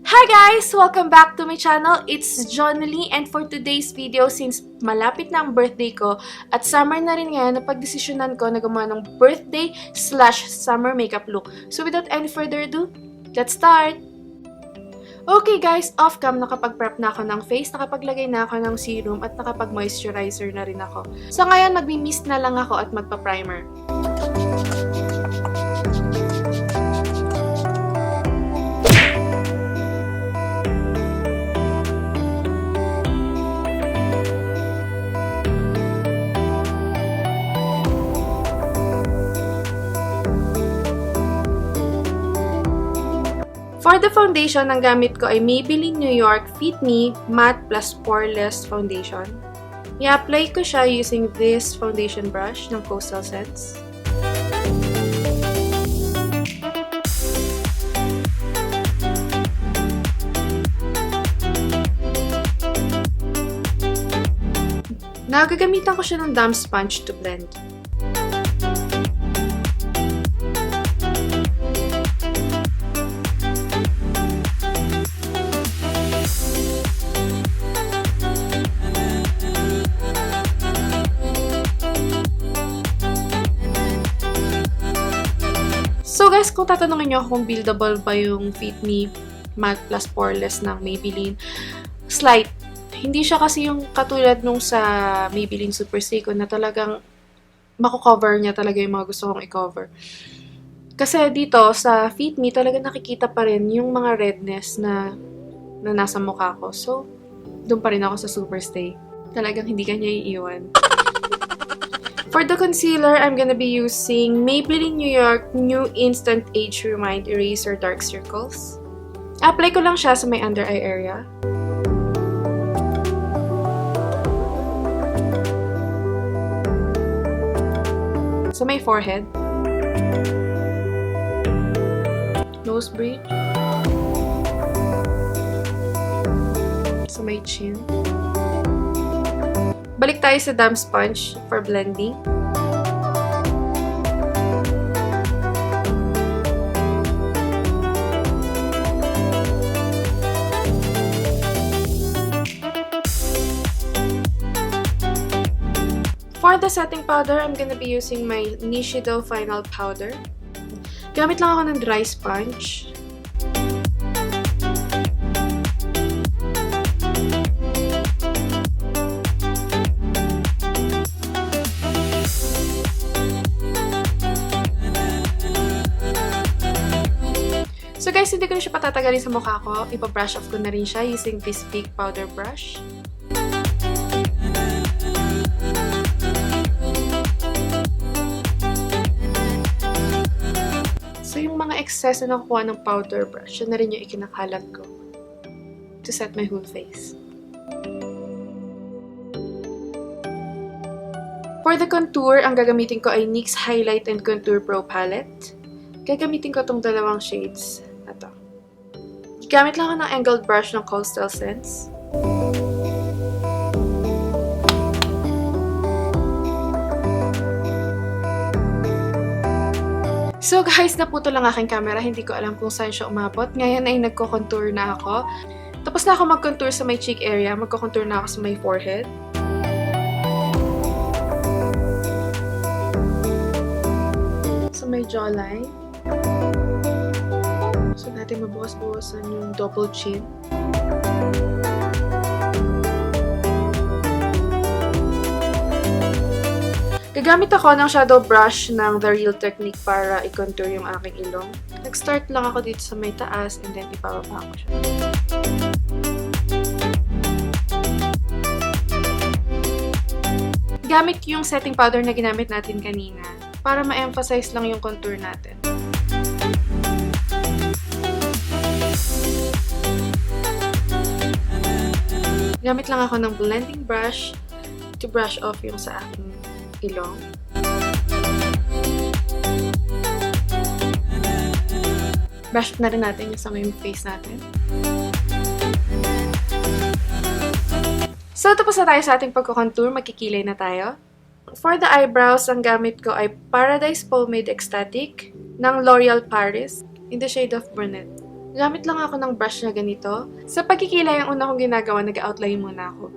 Hi guys! Welcome back to my channel. It's Jonilee, and for today's video, since malapit na ang birthday ko at summer na rin ngayon, napagdesisyonan ko na gumawa ng birthday/summer makeup look. So without any further ado, let's start! Okay guys, off-cam nakapag-prep na ako ng face, nakapaglagay na ako ng serum at nakapag-moisturizer na rin ako. So ngayon, magmi-mist na lang ako at magpa-primer. For the foundation, ang gamit ko ay Maybelline New York Fit Me Matte Plus Poreless Foundation. I-apply ko siya using this foundation brush ng Coastal Scents. Nagagamitan ko siya ng damp sponge to blend. So guys, kung tatanungin nyo kung buildable ba yung Fit Me Matte Plus Poreless ng Maybelline, slight. Hindi siya kasi yung katulad nung sa Maybelline Super Seiko na talagang mako-cover niya talaga yung mga gusto kong i-cover. Kasi dito sa Fit Me, talaga nakikita pa rin yung mga redness na nasa mukha ko. So, doon pa rin ako sa Super Stay. Talagang hindi kanya iiwan. For the concealer, I'm gonna be using Maybelline New York New Instant Age Remind Eraser Dark Circles. Apply ko lang siya sa may under eye area. Sa may forehead. Nose bridge. Sa may chin. Balik tayo sa damp sponge for blending. For the setting powder, I'm gonna be using my Nichido Final Powder. Gamit lang ako ng dry sponge. So guys, hindi ko na siya patatagalin sa mukha ko. Ipa-brush off ko na rin siya using this big powder brush. So yung mga excess na nakukuha ng powder brush, yun na rin yung ikinakalat ko to set my whole face. For the contour, ang gagamitin ko ay NYX Highlight and Contour Pro Palette. Gagamitin ko itong dalawang shades. Ito. Gamit lang ako ng angled brush ng Coastal Scents. So guys, naputo lang aking camera. Hindi ko alam kung saan siya umabot. Ngayon ay nagko-contour na ako. Tapos na ako mag-contour sa my cheek area. Magko-contour na ako sa my forehead. Sa my jawline. So natin mabukas-bukasan yung double chin. Gagamit ako ng shadow brush ng The Real Technique para i-contour yung aking ilong. Nag-start lang ako dito sa may taas and then ipababa ko siya. Gamit yung setting powder na ginamit natin kanina para ma-emphasize lang yung contour natin. Gamit lang ako ng blending brush to brush off yung sa aking ilong. Brush na rin natin yung sa may face natin. So, tapos na tayo sa ating pagko-contour. Magkikilay na tayo. For the eyebrows, ang gamit ko ay Paradise Pomade Extatic ng Loreal Paris in the shade of Brunette. Gamit lang ako ng brush na ganito. Sa pagkikilay, ang una kong ginagawa, nag-outline muna ako.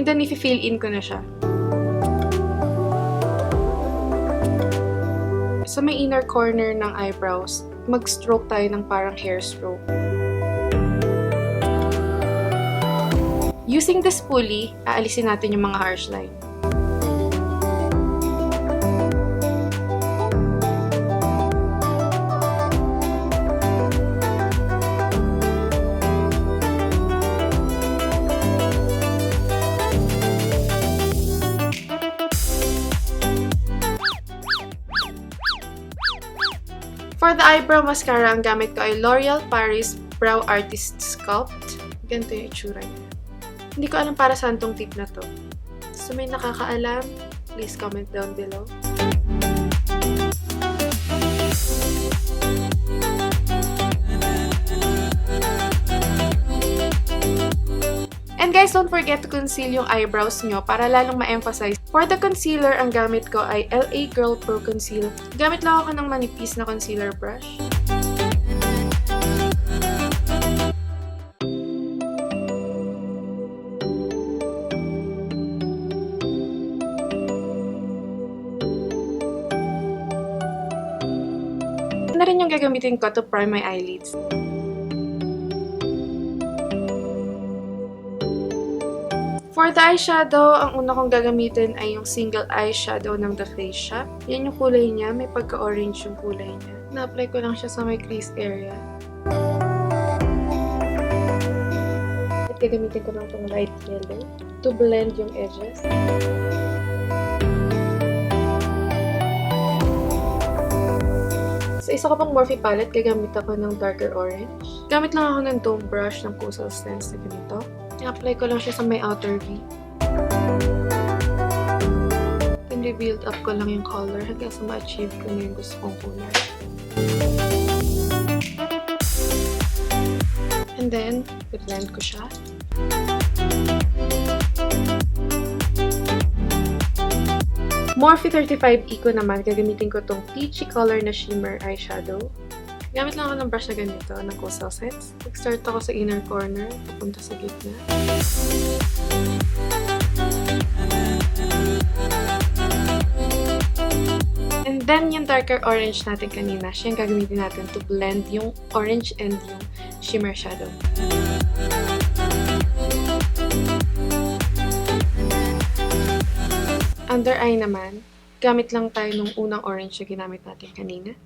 And then, i-fill in ko na siya. Sa may inner corner ng eyebrows, mag-stroke tayo ng parang hair stroke. Using the spoolie, aalisin natin yung mga harsh line. For the eyebrow mascara, ang gamit ko ay L'Oreal Paris Brow Artist Sculpt. Ganito yung itsura niya. Hindi ko alam para saan tong tip na to. So may nakakaalam, please comment down below. And guys, don't forget to conceal yung eyebrows nyo para lalong ma-emphasize. For the concealer, ang gamit ko ay LA Girl Pro Conceal. Gamit lang ako ng manipis na concealer brush. Ito na rin yung gagamitin ko to prime my eyelids. For the eyeshadow, ang una kong gagamitin ay yung single eyeshadow ng TheFaceShop. Yan yung kulay niya, may pagka-orange yung kulay niya. Na-apply ko lang siya sa may crease area. At gagamitin ko lang itong light yellow to blend yung edges. Sa isa ko pang Morphe palette, gagamit ako ng darker orange. Gamit lang ako ng dome brush ng Coastal Stance na ganito. I-apply ko lang siya sa may outer V. Then, rebuild up ko lang yung color hanggang sa ma-achieve ko na yung gusto kong kulay. And then, i-blend ko siya. Morphe 35 Eco naman, gagamitin ko tong peachy color na shimmer eyeshadow. Gamit lang ako ng brush na ganito, ng Coastal Sets. Mag-start ako sa inner corner, papunta sa gitna. And then, yung darker orange natin kanina, siya yung gagamitin natin to blend yung orange and yung shimmer shadow. Under eye naman, gamit lang tayo nung unang orange na ginamit natin kanina.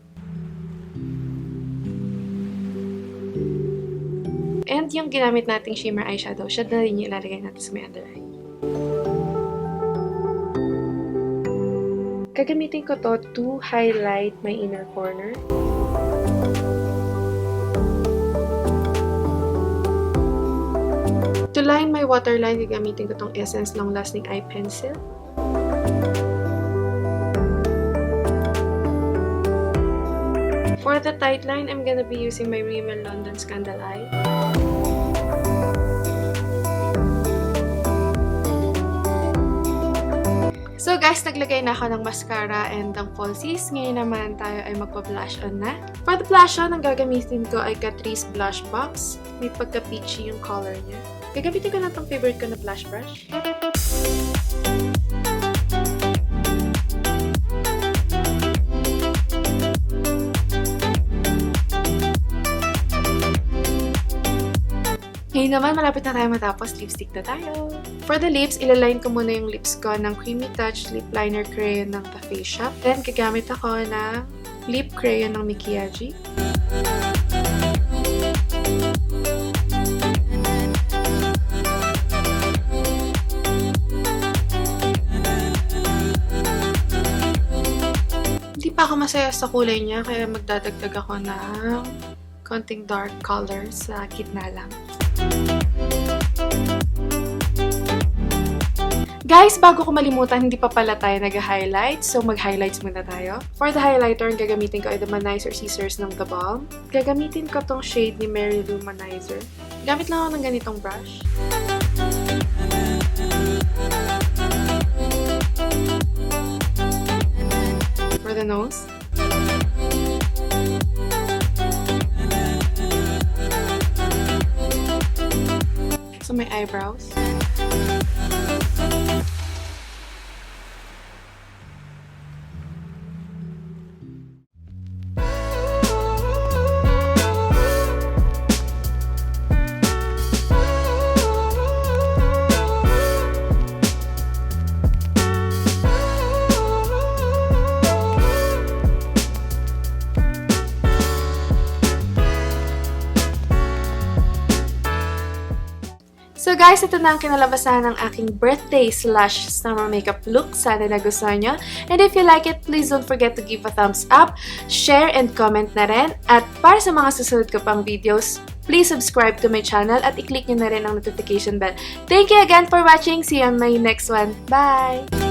And yung ginamit nating shimmer eyeshadow, siya na rin yung ilalagay natin sa may under eye. Gagamitin ko to to highlight my inner corner. To line my waterline, gagamitin ko tong Essence Long Lasting Eye Pencil. For the tight line, I'm gonna be using my Rimmel London Scandal Eye. So guys, naglagay na ako ng mascara and ng falsies. Ngayon naman tayo ay magpa-blush on na. For the blush on, ang gagamitin ko ay Catrice Blush Box. May pagka-peachy yung color niya. Gagamitin ko na itong favorite ko na blush brush. Ngayon naman, malapit na tayo matapos. Lipstick na tayo. For the lips, ilaline ko muna yung lips ko ng Creamy Touch Lip Liner Crayon ng TheFaceShop. Then, gagamit ako ng Lip Crayon ng Mejia. Hindi pa ako masaya sa kulay niya, kaya magdadagdag ako ng konting dark color sa gitna lang. Guys, bago ko malimutan, hindi pa pala tayo nag-highlight. So, mag-highlights muna tayo. For the highlighter, ang gagamitin ko ay the Manizer Scissors ng TheBalm. Gagamitin ko tong shade ni Mary Lou Manizer. Gamit lang ako ng ganitong brush. nose. So, my eyebrows. So guys, ito na ang kinalabasan ng aking birthday/summer makeup look. Sana nagustuhan nyo. And if you like it, please don't forget to give a thumbs up, share, and comment na rin. At para sa mga susunod ko pang videos, please subscribe to my channel at i-click nyo na rin ang notification bell. Thank you again for watching. See you on my next one. Bye!